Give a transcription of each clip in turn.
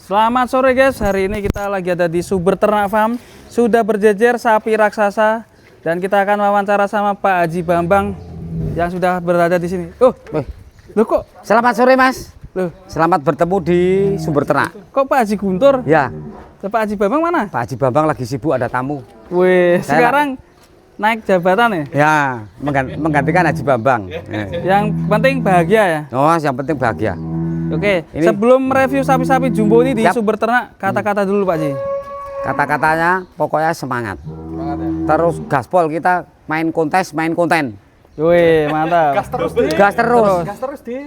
Selamat sore guys, hari ini kita lagi ada di Sumber Ternak Farm. Sudah berjejer sapi raksasa dan kita akan wawancara sama Pak Haji Bambang yang sudah berada di sini. Loh kok? Selamat sore Mas. Loh, Selamat bertemu di Sumber Ternak. kok Pak Haji Guntur? Ya, Pak Haji Bambang mana? Pak Haji Bambang lagi sibuk ada tamu. Wih, sekarang naik jabatan ya? Ya, menggantikan Haji Bambang. Yang penting bahagia ya? Oh, yang penting bahagia. Oke, Ini- sebelum review sapi-sapi jumbo ini di Siap. Sumber Ternak, kata-kata dulu Pak Haji. Kata-katanya pokoknya semangat. Terus gaspol kita main kontes, main konten. Wih, mantap. Gas terus.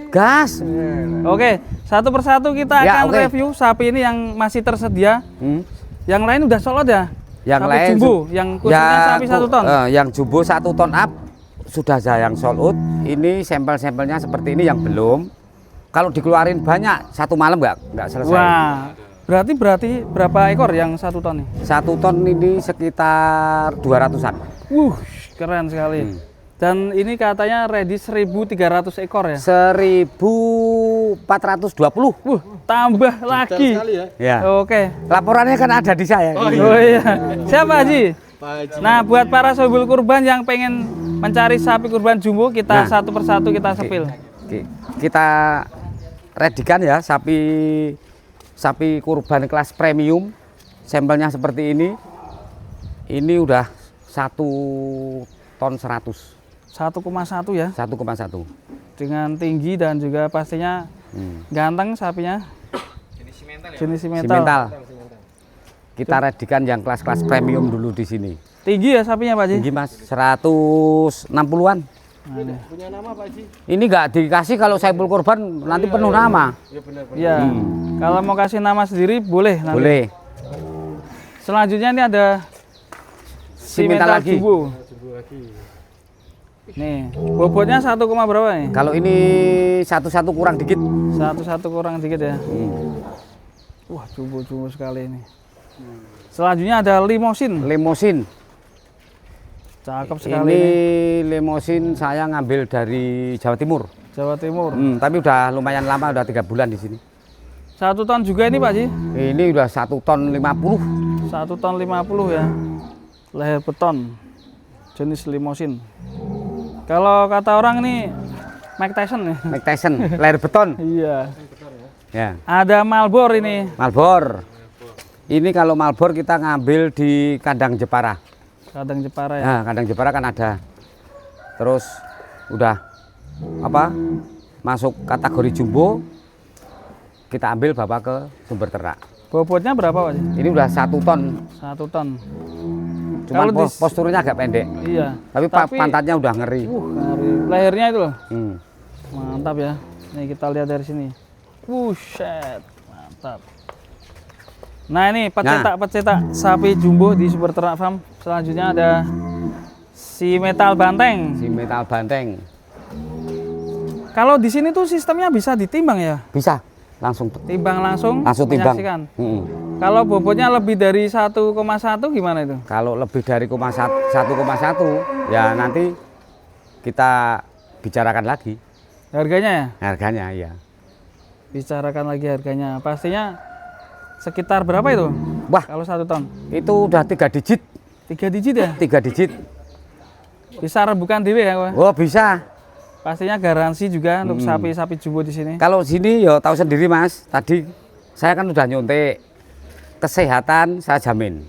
Gas. Oke, satu persatu kita Ya, akan oke. review sapi ini yang masih tersedia. Hmm. Yang lain udah sold out ya? Yang sapi lain jumbo, yang khususnya sapi 1 ton. Yang jumbo 1 ton up sudah ada yang sold out. Ini sampel-sampelnya seperti ini yang belum. Kalau dikeluarin banyak satu malam nggak selesai. Wah, berarti berapa ekor yang 1 ton nih? 1 ton ini sekitar 200-an. Keren sekali. Dan ini katanya ready 1.300 ekor ya? 1420. Tambah lagi. Ya. Oke. Laporannya kan ada di saya. Oh iya. Siapa Haji? Nah, buat para sohibul kurban yang pengen mencari sapi kurban jumbo, kita Nah. satu persatu kita sepil. Kita redikan ya sapi kurban kelas premium. Sampelnya seperti ini. Ini udah 1 ton 100. 1,1 ya? 1,1. Dengan tinggi dan juga pastinya ganteng sapinya. Jenis simental. Simental. Kita redikan yang kelas-kelas premium dulu di sini. Tinggi ya sapinya Pak Haji? Tinggi Mas, 160-an. Nah, ini. Punya nama Pak Haji? Ini nggak dikasih kalau saipul kurban nanti penuh nama. Ya benar. Iya. Kalau mau kasih nama sendiri boleh nanti. Boleh. Selanjutnya ini ada Simental lagi. jumbo. Jumbo lagi. Nih, bobotnya 1, berapa nih? Kalau ini satu-satu kurang dikit. 1 kurang dikit ya. Wah, jumbo sekali ini. Selanjutnya ada limosin. Lemosin. Cakep sekali Ini ini. lemosin saya ngambil dari Jawa Timur. Jawa Timur. Tapi udah lumayan lama, udah 3 bulan di sini. 1 ton juga ini Pak Haji? Ini udah 1 ton 50. 1 ton 50 ya. Leher beton. Jenis limosin. Kalau kata orang ini Mike Tyson ya. Mike Tyson, leher beton. Iya. Ya. Ada Malbor ini. Malbor. Ini kalau Malbor kita ngambil di kandang Jepara. Kadang Jepara ya. Nah, kandang Jepara kan ada. Terus udah masuk kategori jumbo, kita ambil bawa ke Sumber Ternak. Bobotnya berapa Pak Haji? Ini udah 1 ton. 1 ton. Cuman Kalau posturnya agak pendek. Iya. Tapi, pantatnya udah ngeri. Dari lehernya itu loh. Hmm. Mantap ya. Nih kita lihat dari sini. Buset, mantap. Nah ini pecetak sapi jumbo di Sumber Ternak Farm. Selanjutnya ada si metal banteng. Si metal banteng. Kalau di sini tuh sistemnya bisa ditimbang ya? Bisa langsung Timbang langsung timbang. menyaksikan. Mm-mm. Kalau bobotnya lebih dari 1,1 gimana itu? Kalau lebih dari 1,1 ya nanti kita bicarakan lagi Harganya ya? harganya ya. Bicarakan lagi harganya. Pastinya sekitar berapa itu? Wah, Kalau 1 ton? itu udah 3 digit. 3 digit ya? 3 digit. Bisa rebukan dewe ya? Pak? Oh, bisa. Pastinya garansi juga untuk sapi-sapi jumbo di sini. Kalau sini ya tahu sendiri Mas, tadi saya kan udah nyuntik. Kesehatan saya jamin.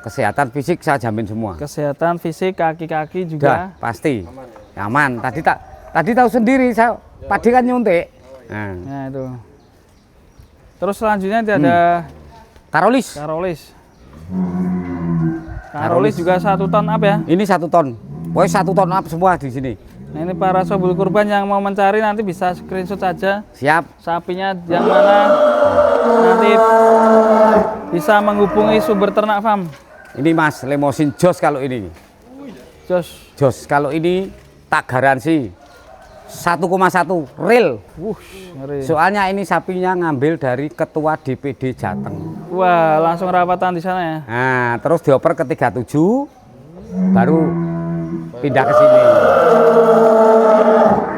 Kesehatan fisik saya jamin semua. Kesehatan fisik, kaki-kaki Udah juga. pasti aman. Tadi tahu sendiri saya padi kan nyuntik. Nah, Nah itu. Terus selanjutnya ada Karolis. Karolis. Karolis juga 1 ton up ya. Ini 1 ton. Pokoknya 1 ton up semua di sini. Nah, ini para sohibul kurban yang mau mencari nanti bisa screenshot saja Siap. sapinya yang mana, nanti bisa menghubungi Sumber Ternak Farm. Ini Mas, lemosin jos kalau ini. Jos kalau ini tak garansi 1,1 real. Ngeri. Soalnya ini sapinya ngambil dari ketua DPD Jateng. Wah, langsung rapatan di sana ya. Nah, terus dioper ke 37 baru pindah ke sini.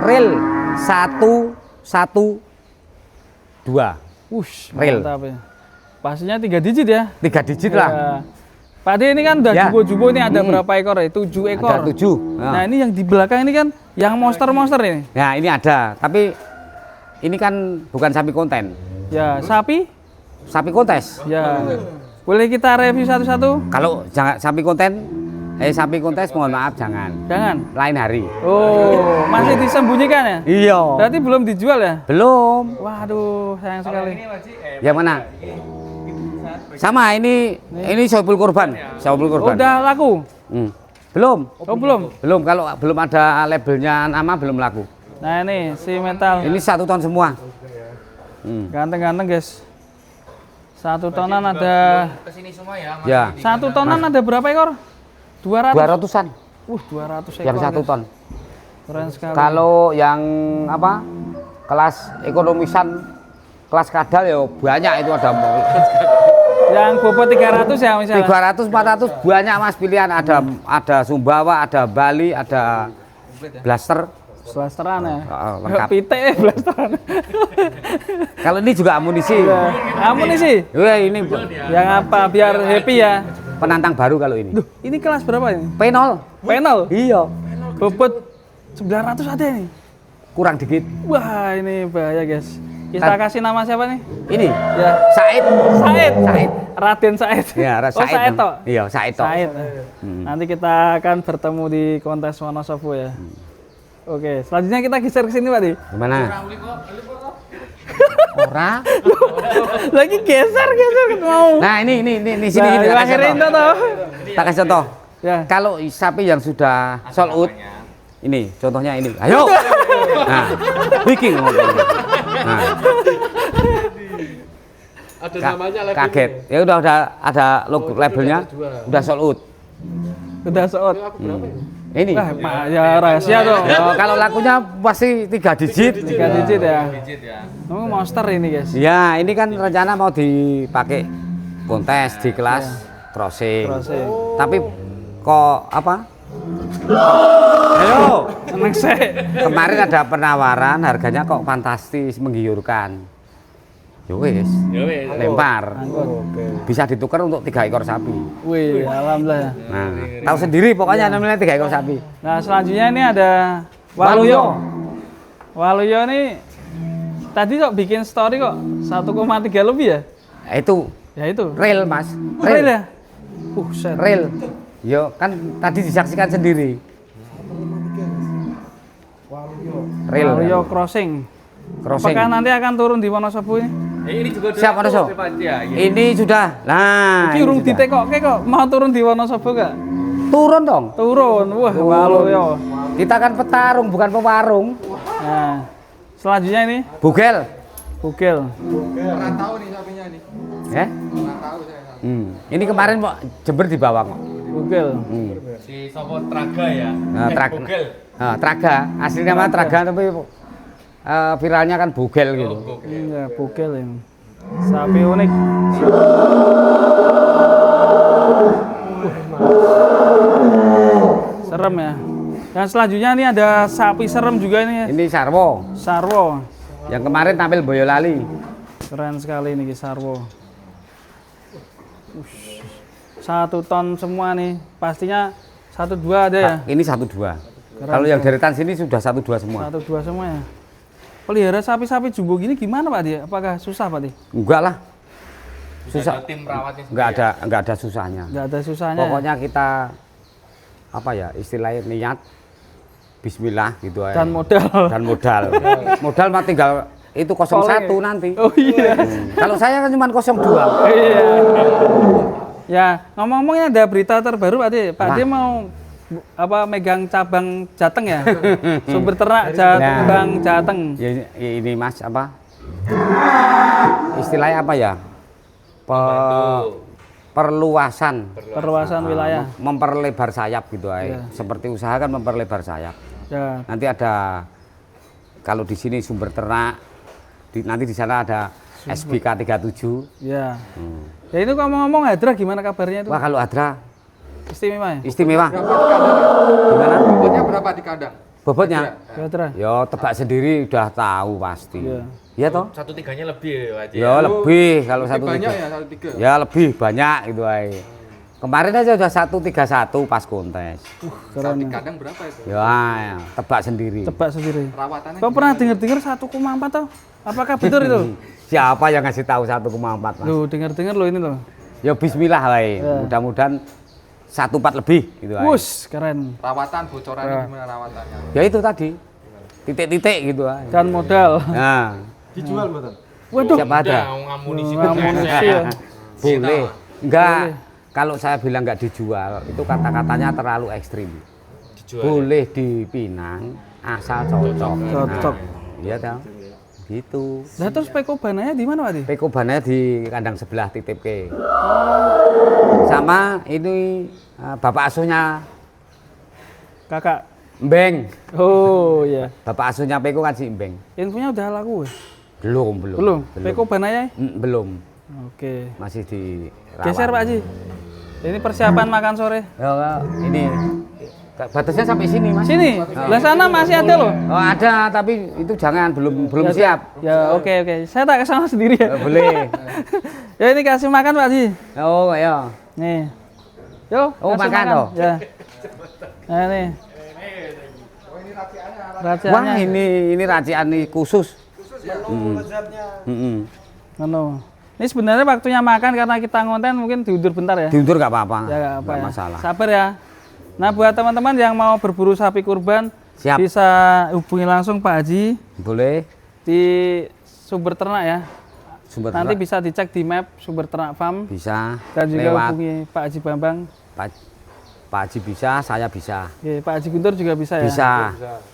Real 112. Wush, Real. mantap ya. Pastinya 3 digit ya. 3 digit Ya. lah. Pak De ini kan udah Ya. jumbo-jumbo ini ada berapa ekor ya? 7 ekor. Ada 7. Nah, ini yang di belakang ini kan yang monster-monster ini. Nah, ini ada, tapi ini kan bukan sapi konten. Ya, sapi? Sapi kontes. Ya. Boleh kita review satu-satu? Kalau jangan sapi kontes mohon maaf jangan. Jangan. Lain hari. Oh, masih disembunyikan ya? Iya. Berarti belum dijual ya? Belum. Waduh, sayang sekali. Yang mana? Sama ini Sohibul Kurban. Sohibul Kurban. Udah laku? Belum. Oh, belum. Belum, kalau belum ada labelnya nama belum laku. Nah, ini si metal. Ini 1 ton semua. Ganteng-ganteng, guys. 1 tonan ada. Ya. 1 tonan ada berapa ekor? 200. 200-an 200 ekor. yang 1 guys. ton. Keren sekali. Kalau yang apa? Kelas ekonomisan, kelas kadal ya banyak itu ada. Yang bobot 300 ya misalnya. 300 400 banyak Mas pilihan, ada Sumbawa, ada Bali, ada blaster. Blasteran ya. Lengkap. Pite blasteran. Kalau ini juga amunisi. Ya. Amunisi. Wah, ini Yang apa biar happy ya. penantang baru kalau ini. Duh, ini kelas berapa ini? Penol. Panel. Iya. Bobot 900 ada ini. Kurang dikit. Wah, ini bahaya, guys. Kita kasih nama siapa nih? Ini Ya. Said. Said. Said. Raden Said. Ya, Oh, Said toh. Iya, Said toh. Said. Nanti kita akan bertemu di kontes Wonosobo ya. Oke, selanjutnya kita geser ke sini, Pak Di. Gimana? Ora. Lagi geser mau. Nah, ini sini Nah, tak kasih akhirin contoh. toh. Tak kasih contoh. Ya. Kalau sapi yang sudah sold out, ini contohnya ini. Ayo. Nah, bikin ngomong. Nah, Ada namanya labelnya. kaget. Ya udah ada logo labelnya, udah sold out. Udah soot. Ini. Wah, ya rahasia tuh. Ya, kalau lakunya pasti 3 digit. 3 digit ya. Oh, monster ini, guys. Ya, ini kan rencana mau dipakai kontes di kelas crossing. Crossing. Tapi kok apa? Ayo. Seneng sih. Kemarin ada penawaran, harganya kok fantastis, menggiurkan. Yowes, lempar. Bisa ditukar untuk 3 ekor sapi. Wih, alhamdulillah. Nah, tahu sendiri pokoknya namanya 3 ekor sapi. Nah, selanjutnya ini ada Waluyo. Waluyo ini tadi kok bikin story kok 1,3 lebih ya? Itu Ya itu. real, Mas. Real ya? Set. Real. Yo, kan tadi disaksikan sendiri. Real. Waluyo crossing. Crossing. Apakah nanti akan turun di Wonosobo ini? Ini juga Siap, Wonosobo. Ini sudah. Nah, Iki urung sudah. ditekokke kok mau turun di Wonosobo gak? Turun dong. Turun. Wah, Waluyo. Kita kan petarung, bukan pewarung. Nah, selanjutnya ini Bugel. Bugel. Pernah tahu nih sapinya nih. Ya? Pernah tahu saya. Ini kemarin kok Jember dibawa kok. Bugel. Si Sopo Traga ya. Nah, Bugel. Traga, asli nama Traga tapi viralnya kan Bugel gitu. Iya, Bugel ini. Sapi unik. Serem ya. Dan selanjutnya ini ada sapi serem juga ini. Ini Sarwo, Sarwo. yang kemarin tampil Boyolali. Keren sekali ini Sarwo. 1 ton semua nih. Pastinya 1-2 ada ya. Ini 1-2. Kalau yang deretan sini sudah 1-2 semua. 1-2 semua ya. Pelihara sapi-sapi jumbo gini gimana Pak Di? Apakah susah Pak Di? Enggak lah. Susah. Tim rawatnya Enggak ada susahnya. Nggak ada susahnya. Pokoknya kita apa ya istilahnya niat Bismillah gitu aja. Dan modal. Dan modal. Modal mah tinggal itu 01 nanti. Oh iya. Kalau saya kan cuma 02. Iya. Ya, ngomong-ngomongnya ada berita terbaru Pak Di. Pak Di mau megang cabang Jateng ya? Sumber ternak cabang Jateng. Ya, ini Mas apa? Istilahnya apa ya? Perluasan Perluasan wilayah. memperlebar sayap gitu aja. Ya. Seperti usaha kan memperlebar sayap. Ya. Nanti ada kalau di sini sumber ternak, nanti di sana ada SBK 37. Ya. Ya itu ngomong-ngomong Hadra gimana kabarnya itu? Wah, kalau Adra Istimewa ya? istimewa. Berapa di kandang? Gimana? Bobotnya berapa di kandang? Bobotnya? Kira-kira. Ya tebak sendiri udah tahu pasti. Iya. Iya toh? 1/3-nya lebih ya, Pak Haji. Ya lebih kalau Lebih 1 banyak ya 1/3. Ya lebih banyak gitu aja. Kemarin aja udah 131 pas kontes. Keren. Sapi kandang berapa itu? Ya, tebak sendiri. Tebak sendiri. Perawatannya Kau pernah dengar-dengar 1,4 toh? Apakah betul itu? Siapa yang ngasih tahu 1,4 Mas? Loh, dengar-dengar loh ini loh. Ya bismillah lah. Mudah-mudahan 1,4 lebih gitu aja. Wush, keren. Rawatan bocorannya gimana rawatannya? Ya itu tadi. Titik-titik gitu aja. Dan modal. Nah, Dijual betul? Waduh. siapa ada? Amunisi Amunisi ya. Boleh. Enggak. Kalau saya bilang nggak dijual, itu kata-katanya terlalu ekstrim. Dijual. Boleh dipinang, asal cocok. Cocok. Iya tahu. Gitu. Nah terus pekobananya di mana, Pak? Pekobannya di kandang sebelah titip ke. Sama ini bapak asuhnya Kakak. Mbeng. Oh iya. Bapak asuhnya Peko kan si Mbeng. Infonya udah laku ya? Belum. Belum. Pekobananya? Belum. Oke. Masih di Geser Pak Haji. Ini persiapan makan sore. Ya, ini batasnya sampai sini Mas. Sini. Lah sana masih ada loh. Oh ada, tapi itu jangan belum siap. Ya oke. Saya tak kesana sendiri ya. Boleh. Ya ini kasih makan Pak Haji. Oh ya. Nih. Yo, Oh, kasih makan toh? Ya. Nah nih. Raciannya. Wah ini racian nih khusus. Menu lezatnya. Anu. Ini sebenarnya waktunya makan karena kita ngonten mungkin diundur bentar ya. Diundur nggak apa-apa. Ya nggak apa Nggak ya. masalah. Sabar ya. Nah buat teman-teman yang mau berburu sapi kurban Siap. bisa hubungi langsung Pak Haji Boleh. di Sumber Ternak ya. Sumber Nanti ternak bisa dicek di map Sumber Ternak Farm bisa. dan juga Lewat hubungi Pak Haji Bambang. Pak Haji bisa, saya bisa. Oke, Pak Haji Guntur juga bisa ya. Bisa.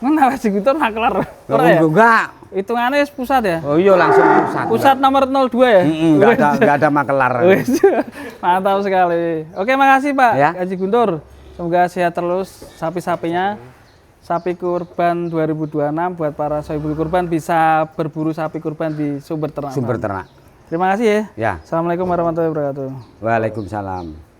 Mana Pak Haji Guntur maklar? Oh, Ora ya? enggak. Hitungannya pusat ya. Oh iya langsung pusat. Pusat nomor 02 ya. Enggak ada makelar. Wes. Mantap sekali. Oke, makasih Pak Ya. Haji Guntur. Semoga sehat terus sapi-sapinya. Sapi kurban 2026 buat para sohibul kurban bisa berburu sapi kurban di Sumber Ternak. Sumber Farm. ternak. Terima kasih ya. Ya. Assalamualaikum warahmatullahi wabarakatuh. Waalaikumsalam.